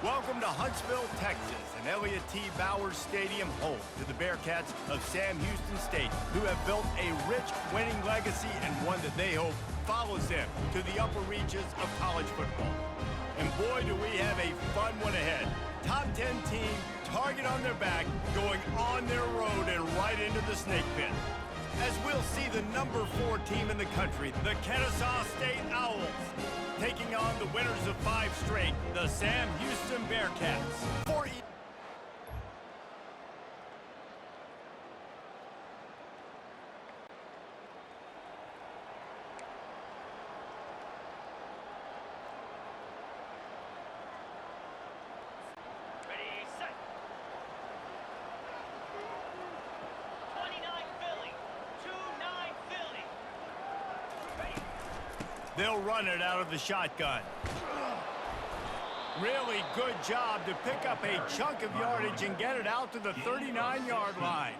Welcome to Huntsville, Texas, and Elliott T. Bowers Stadium, home to the Bearcats of Sam Houston State, who have built a rich winning legacy and one that they hope follows them to the upper reaches of college football. And boy, do we have a fun one ahead. Top 10 team, target on their back, going on their road and right into the snake pit. As we'll see the number 4 team in the country, the Kennesaw State Owls, taking on the winners of 5 straight, the Sam Houston Bearcats. Ready, set. 29 Philly, 2-9 Philly. Ready. They'll run it out of the shotgun. Really good job to pick up a chunk of yardage and get it out to the 39-yard line.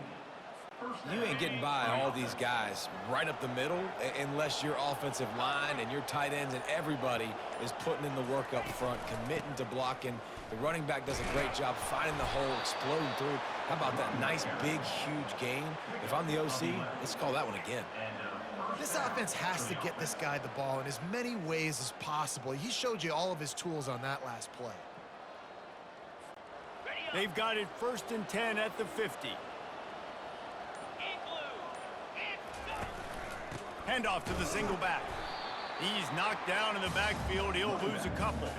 You ain't getting by all these guys right up the middle unless your offensive line and your tight ends and everybody is putting in the work up front, committing to blocking. The running back does a great job finding the hole, exploding through. How about that nice, big, huge gain? If I'm the OC, let's call that one again. This offense has to get this guy the ball in as many ways as possible. He showed you all of his tools on that last play. They've got it 1st and 10 at the 50. Handoff to the single back. He's knocked down in the backfield. He'll lose a couple.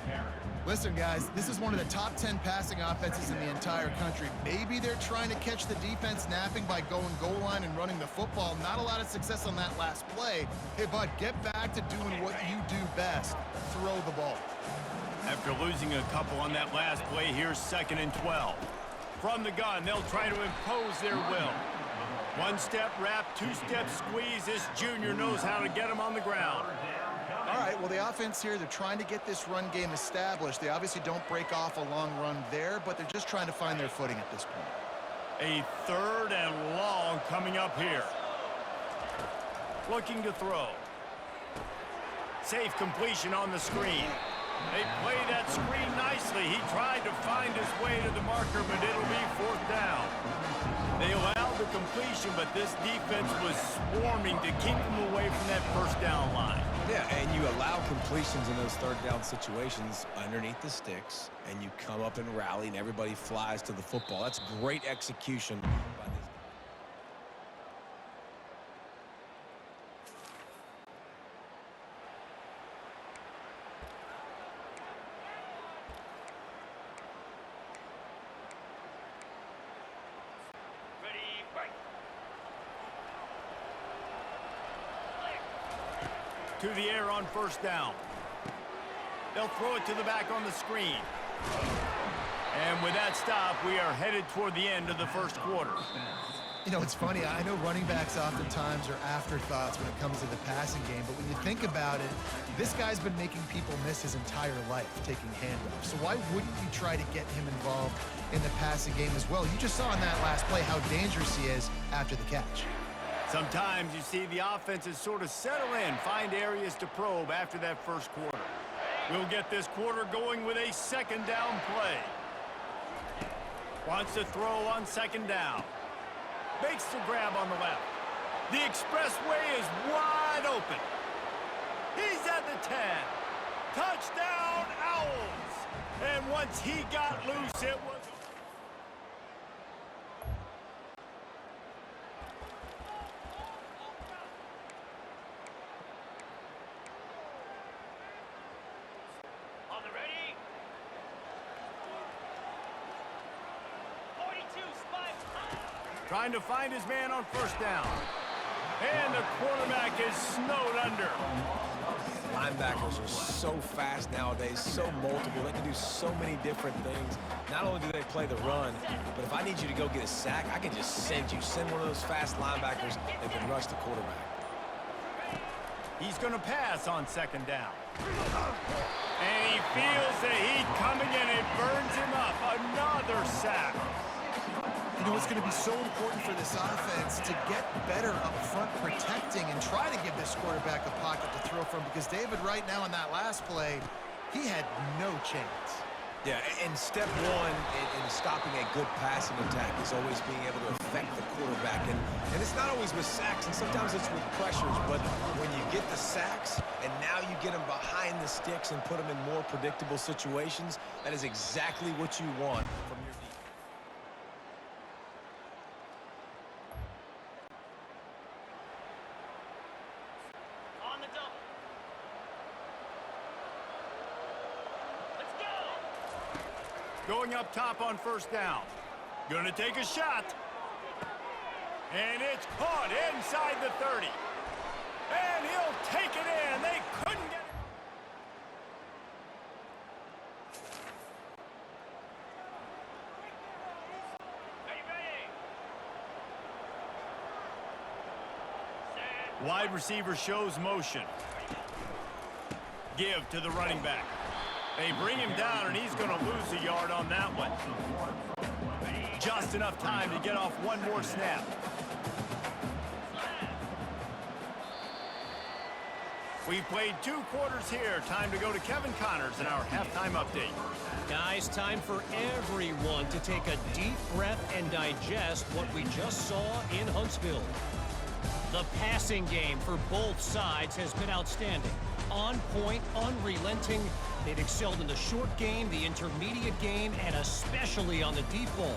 Listen, guys, this is one of the top 10 passing offenses in the entire country. Maybe they're trying to catch the defense napping by going goal line and running the football. Not a lot of success on that last play. Hey, bud, get back to doing what you do best. Throw the ball. After losing a couple on that last play, here's 2nd and 12. From the gun, they'll try to impose their will. 1-step wrap, 2-step squeeze. This junior knows how to get him on the ground. All right, well, the offense here, they're trying to get this run game established. They obviously don't break off a long run there, but they're just trying to find their footing at this point. A 3rd and long coming up here. Looking to throw. Safe completion on the screen. They play that screen nicely. He tried to find his way to the marker, but it'll be 4th down. They allowed the completion, but this defense was swarming to keep them away from that 1st down line. Yeah, and you allow completions in those 3rd down situations underneath the sticks, and you come up and rally, and everybody flies to the football. That's great execution by this. To the air on 1st down. They'll throw it to the back on the screen. And with that stop, we are headed toward the end of the 1st quarter. You know, it's funny. I know running backs oftentimes are afterthoughts when it comes to the passing game, but when you think about it, this guy's been making people miss his entire life taking handoffs. So why wouldn't you try to get him involved in the passing game as well? You just saw in that last play how dangerous he is after the catch. Sometimes you see the offenses sort of settle in, find areas to probe after that 1st quarter. We'll get this quarter going with a 2nd down play. Wants to throw on 2nd down. Makes the grab on the left. The expressway is wide open. He's at the 10. Touchdown, Owls! And once he got loose, it was... Trying to find his man on 1st down. And the quarterback is snowed under. Linebackers are so fast nowadays, so multiple. They can do so many different things. Not only do they play the run, but if I need you to go get a sack, I can just send you. Send one of those fast linebackers that can rush the quarterback. He's going to pass on 2nd down. And he feels the heat coming and it burns him up. Another sack. You know, it's going to be so important for this offense to get better up front protecting and try to give this quarterback a pocket to throw from, because David right now in that last play, he had no chance. Yeah, and step one in stopping a good passing attack is always being able to affect the quarterback. And it's not always with sacks, and sometimes it's with pressures. But when you get the sacks, and now you get them behind the sticks and put them in more predictable situations, that is exactly what you want from your defense. On the double. Let's go. Going up top on first down. Gonna take a shot. And it's caught inside the 30. And he'll take it in. They couldn't get it. Ready. Set. Wide receiver shows motion. Give to the running back. They bring him down, and he's going to lose a yard on that one. Just enough time to get off one more snap. We've played 2 quarters here. Time to go to Kevin Connors in our halftime update. Guys, time for everyone to take a deep breath and digest what we just saw in Huntsville. The passing game for both sides has been outstanding. On point, unrelenting. They've excelled in the short game, the intermediate game, and especially on the deep ball.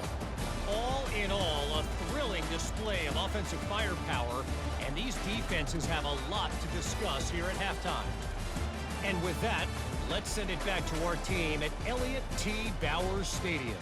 All in all, a thrilling display of offensive firepower, and these defenses have a lot to discuss here at halftime. And with that, let's send it back to our team at Elliott T. Bowers Stadium.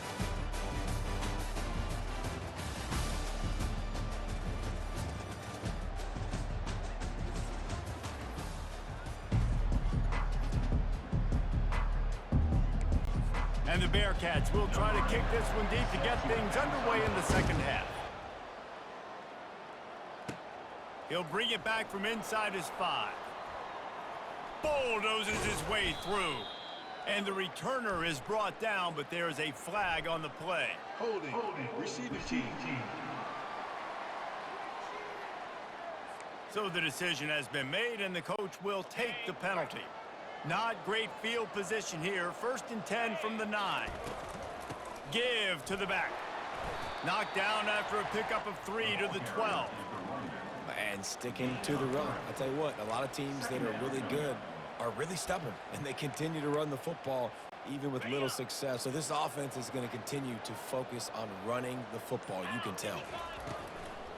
And the Bearcats will try to kick this one deep to get things underway in the second half. He'll bring it back from inside his 5. Bulldozes his way through. And the returner is brought down, but there is a flag on the play. Holding. Receiving team. So the decision has been made, and the coach will take the penalty. Not great field position here. 1st and 10 from the 9. Give to the back. Knocked down after a pickup of 3 to the 12. And sticking to the run. I'll tell you what, a lot of teams that are really good are really stubborn, and they continue to run the football even with little success. So this offense is going to continue to focus on running the football, you can tell.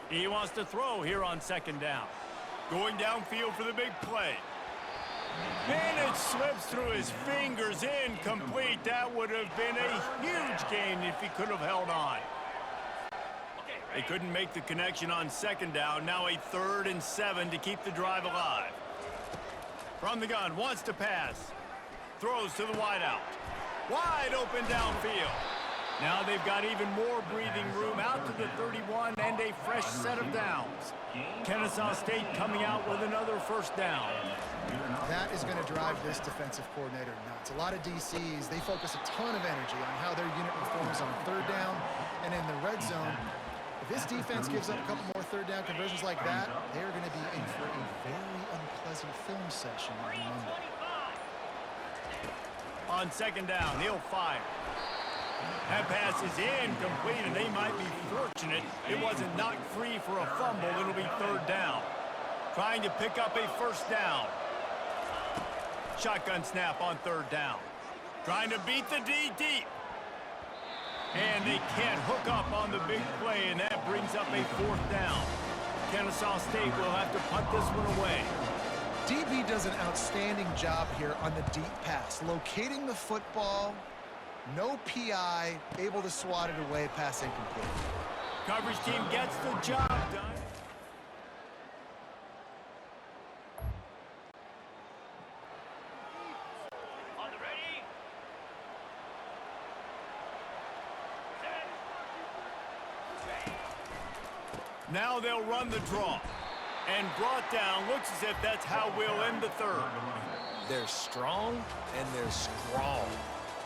He wants to throw here on 2nd down. Going downfield for the big play. And it slips through his fingers, incomplete. That would have been a huge gain if he could have held on. They couldn't make the connection on 2nd down. Now a 3rd and 7 to keep the drive alive. From the gun, wants to pass. Throws to the wideout. Wide open downfield. Now they've got even more breathing room out to the 31 and a fresh set of downs. Kennesaw State coming out with another 1st down. That is going to drive this defensive coordinator nuts. A lot of DCs, they focus a ton of energy on how their unit performs on 3rd down and in the red zone. If this defense gives up a couple more 3rd down conversions like that, they're going to be in for a very unpleasant film session on Monday. On 2nd down, he'll fire. That pass is incomplete, and they might be fortunate it wasn't knocked free for a fumble. It'll be 3rd down. Trying to pick up a 1st down. Shotgun snap on 3rd down. Trying to beat the D deep. And they can't hook up on the big play, and that brings up a 4th down. Kennesaw State will have to punt this one away. DB does an outstanding job here on the deep pass, locating the football, no PI, able to swat it away, pass incomplete. Coverage team gets the job done. On the ready. Set. Now they'll run the draw. And brought down, looks as if that's how we'll end the 3rd. They're strong, and they're strong.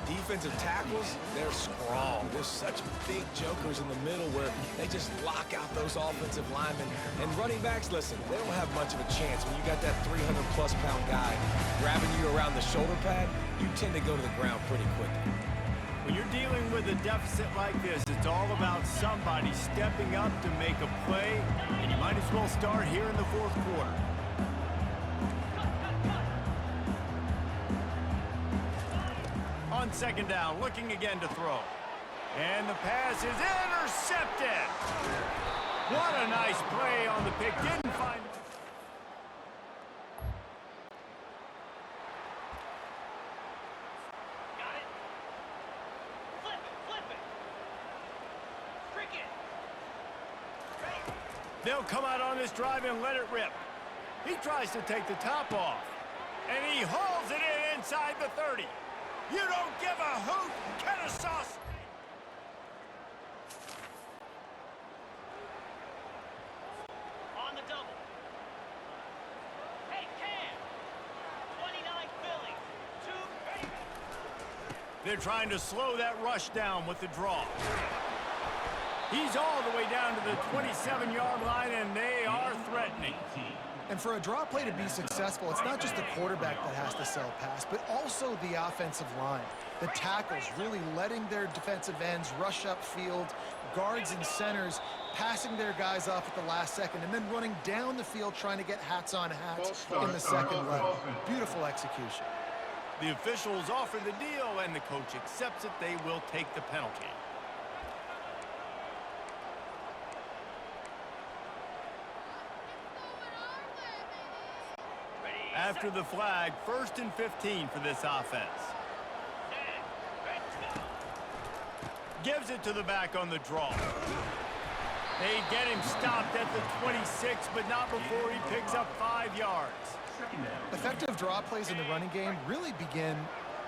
Defensive tackles, they're strong. There's such big jokers in the middle where they just lock out those offensive linemen. And running backs, listen, they don't have much of a chance. When you got that 300-plus pound guy grabbing you around the shoulder pad, you tend to go to the ground pretty quickly. When you're dealing with a deficit like this, it's all about somebody stepping up to make a play, and you might as well start here in the fourth quarter. On second down, looking again to throw. And the pass is intercepted. What a nice play on the pick. Didn't find... Got it. Flip it. Streak it. Ready. They'll come out on this drive and let it rip. He tries to take the top off. And he hauls it in inside the 30. You don't give a hoot, Kennesaw State. On the double. Hey, Cam. 29 Philly. 2 ready. They're trying to slow that rush down with the draw. He's all the way down to the 27-yard line, and they are threatening. And for a draw play to be successful, it's not just the quarterback that has to sell pass, but also the offensive line. The tackles really letting their defensive ends rush upfield, guards and centers passing their guys off at the last second, and then running down the field trying to get hats on hats in the second level. Beautiful execution. The officials offer the deal, and the coach accepts it. They will take the penalty. After the flag, 1st and 15 for this offense. Gives it to the back on the draw. They get him stopped at the 26, but not before he picks up 5 yards. Effective draw plays in the running game really begin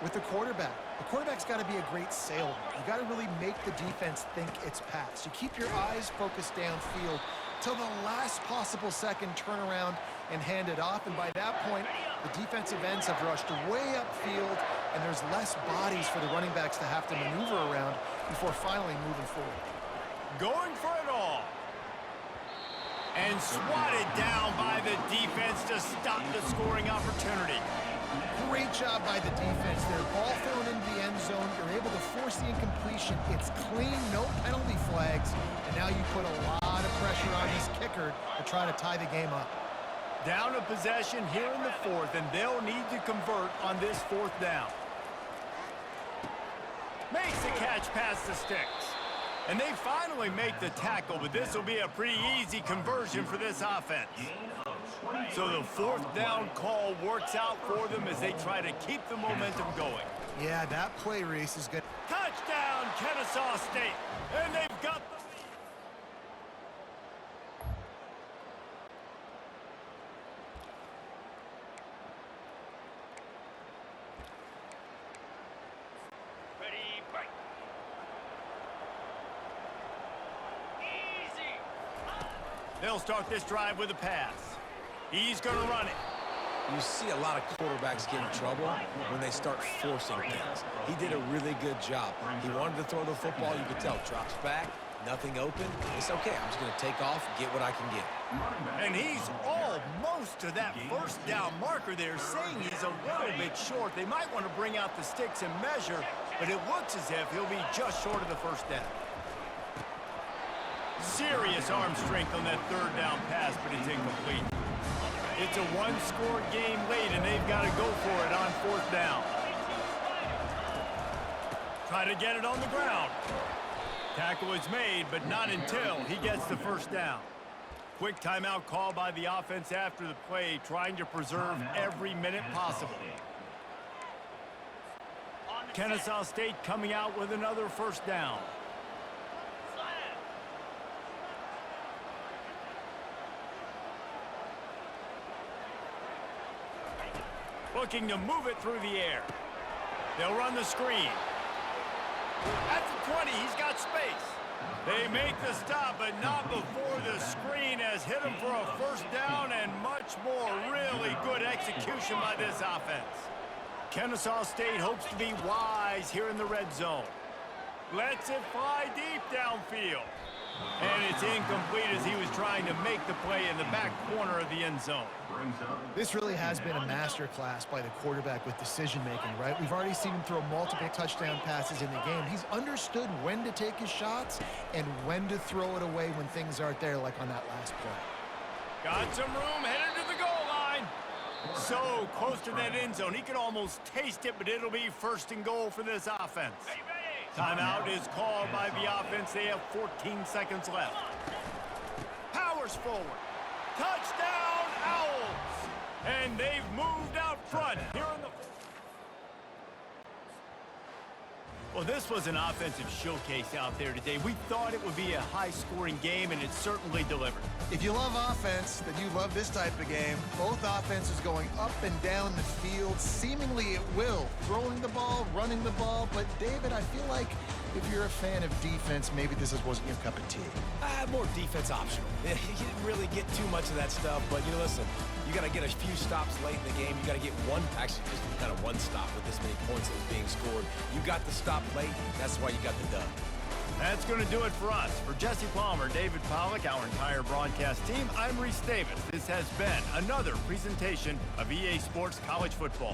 with the quarterback. The quarterback's got to be a great salesman. You got to really make the defense think it's pass. You keep your eyes focused downfield till the last possible second, turn around and hand it off. And by that point, the defensive ends have rushed way upfield, and there's less bodies for the running backs to have to maneuver around before finally moving forward. Going for it all. And swatted down by the defense to stop the scoring opportunity. Great job by the defense there. Ball thrown into the end zone. You're able to force the incompletion. It's clean, no penalty flags. And now you put a lot of pressure on this kicker to try to tie the game up. Down a possession here in the 4th, and they'll need to convert on this 4th down. Makes the catch past the sticks. And they finally make the tackle, but this will be a pretty easy conversion for this offense. So the 4th down call works out for them as they try to keep the momentum going. Yeah, that play, Reese, is good. Touchdown, Kennesaw State. And they've got the lead. Ready, break. Easy. They'll start this drive with a pass. He's going to run it. You see a lot of quarterbacks get in trouble when they start forcing things. He did a really good job. He wanted to throw the football. You could tell. Drops back, nothing open. It's okay. I'm just going to take off, get what I can get. And he's almost to that 1st down marker there, saying he's a little bit short. They might want to bring out the sticks and measure, but it looks as if he'll be just short of the 1st down. Serious arm strength on that 3rd down pass, but it's incomplete. It's a 1-score game late, and they've got to go for it on 4th down. Try to get it on the ground. Tackle is made, but not until he gets the 1st down. Quick timeout call by the offense after the play, trying to preserve every minute possible. Kennesaw State coming out with another 1st down. Looking to move it through the air. They'll run the screen. At the 20, he's got space. They make the stop, but not before the screen has hit him for a 1st down and much more. Really good execution by this offense. Kennesaw State hopes to be wise here in the red zone. Lets it fly deep downfield. And it's incomplete as he was trying to make the play in the back corner of the end zone. This really has been a master class by the quarterback with decision-making, right? We've already seen him throw multiple touchdown passes in the game. He's understood when to take his shots and when to throw it away when things aren't there, like on that last play. Got some room, headed to the goal line. So close to that end zone, he could almost taste it, but it'll be first and goal for this offense. Timeout is called by the offense. They have 14 seconds left. Powers forward. Touchdown, Owls! And they've moved out front here in the... Well, this was an offensive showcase out there today. We thought it would be a high-scoring game, and it certainly delivered. If you love offense, then you love this type of game. Both offenses going up and down the field, seemingly at will. Throwing the ball, running the ball. But, David, I feel like if you're a fan of defense, maybe this wasn't your cup of tea. More defense optional. You didn't really get too much of that stuff, but, listen, you got to get a few stops late in the game. You got to get just kind of one stop with this many points that was being scored. You got the stop late. That's why you got the dub. That's going to do it for us. For Jesse Palmer, David Pollack, our entire broadcast team, I'm Reese Davis. This has been another presentation of EA Sports College Football.